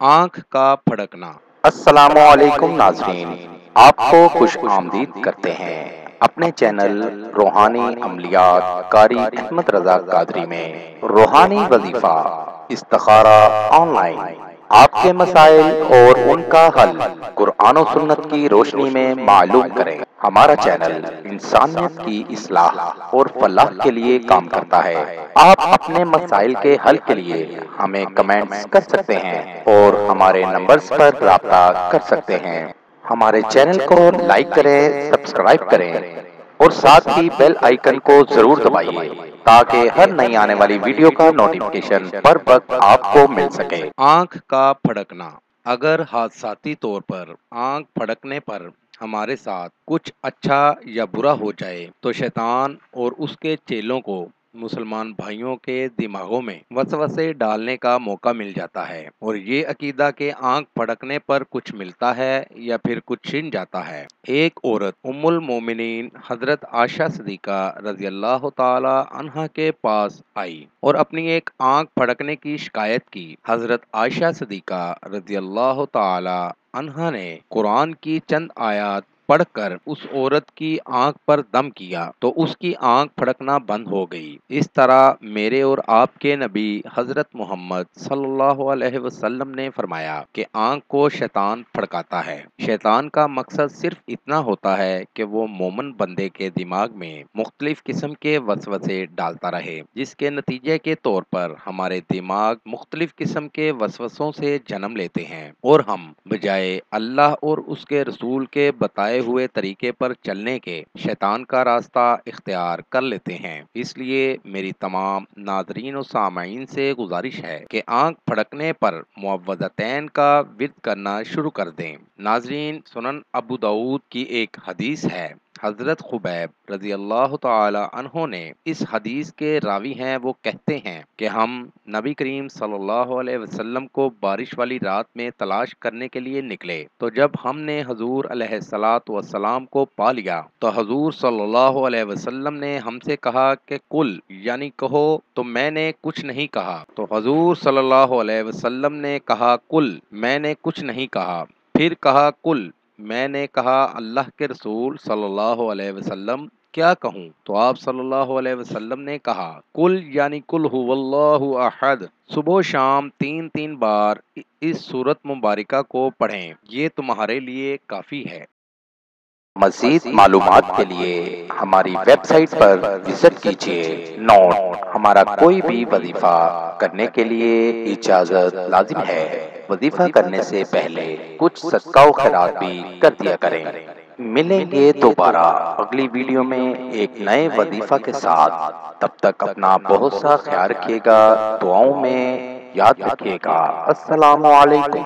आँख का फड़कना। अस्सलामुअलैकुम नाज़रीन, आपको खुश आमदीद करते हैं अपने चैनल रूहानी अमलियात कारी अहमद रज़ा कादरी में। रूहानी वजीफ़ा इस्तिखारा ऑनलाइन, आपके मसाइल और उनका हल कुरान और सुन्नत की रोशनी में मालूम करें। हमारा चैनल इंसानियत की इस्लाह और फलाह के लिए काम करता है। आप अपने मसाइल के हल के लिए हमें कमेंट्स कर सकते हैं और हमारे नंबर्स पर राब्ता कर सकते हैं। हमारे चैनल को लाइक करें, सब्सक्राइब करें और साथ ही बेल आइकन को जरूर दबाइए ताकि हर नई आने वाली वीडियो का नोटिफिकेशन बर वक्त आपको मिल सके। आँख का फड़कना। अगर हादसाती तौर पर आँख फड़कने पर हमारे साथ कुछ अच्छा या बुरा हो जाए तो शैतान और उसके चेलों को मुसलमान भाइयों के दिमागों में वसवसे डालने का मौका मिल जाता है और ये अकीदा के आँख फड़कने पर कुछ मिलता है या फिर कुछ छिन जाता है। एक औरत उम्मुल मोमिनीन हजरत आयशा सिद्दीका रजी अल्लाह ताला अन्हा के पास आई और अपनी एक आंख फड़कने की शिकायत की। हजरत आयशा सिद्दीका रजी अल्लाह ताला अन्हा ने कुरान की चंद आयत पढ़कर उस औरत की आंख पर दम किया तो उसकी आंख फड़कना बंद हो गई। इस तरह मेरे और आपके नबी हजरत मोहम्मद सल्लल्लाहु अलैहि वसल्लम ने फरमाया कि आंख को शैतान फड़काता है। शैतान का मकसद सिर्फ इतना होता है कि वो मोमन बंदे के दिमाग में मुख्तलिफ किस्म के वसवसे डालता रहे, जिसके नतीजे के तौर पर हमारे दिमाग मुख्तलिफ किस्म के वसवसों से जन्म लेते हैं और हम बजाय अल्लाह और उसके रसूल के बताए हुए तरीके पर चलने के शैतान का रास्ता इख्तियार कर लेते हैं। इसलिए मेरी तमाम नाजरीन और सामाईन से गुजारिश है कि आंख फड़कने पर मुअव्वज़तैन का विर्द करना शुरू कर दें। नाजरीन, सुनन अबू दाऊद की एक हदीस है। हजरत खुबैब रजी अल्लाह ताला अन्हो ने इस हदीस के रावी हैं, वो कहते हैं कि हम नबी करीम सल्लल्लाहु अलैहि वसल्लम को बारिश वाली रात में तलाश करने के लिए निकले तो जब हमने हजूर अलैहिस्सलातु वस्सलाम को पा लिया तो हजूर सल्लल्लाहु अलैहि वसल्लम ने हमसे कहा कि कुल यानी कहो, तो मैंने कुछ नहीं कहा। तो हजूर सल्लल्लाहु अलैहि वसल्लम ने कहा कुल, मैंने कुछ नहीं कहा। फिर कहा कुल, मैंने कहा अल्लाह के रसूल सल्लल्लाहु अलैहि वसल्लम क्या कहूँ? तो आप सल्लल्लाहु अलैहि वसल्लम ने कहा कुल यानी कुल हुवल्लाहु अहद। सुबह शाम 3-3 बार इस सूरत मुबारका को पढ़ें, ये तुम्हारे लिए काफ़ी है। मज़ीद मालूमात के लिए हमारी वेबसाइट पर विजिट कीजिए। नोट, हमारा कोई भी वजीफा करने के लिए इजाज़त लाजिम है। वजीफा करने से पहले कुछ सदका व खैरात भी कर दिया करें। मिलेंगे दोबारा अगली वीडियो में एक नए वजीफा के साथ। तब तक अपना बहुत सा ख्याल रखिएगा, दुआओं में याद रखिएगा। अस्सलामु अलैकुम।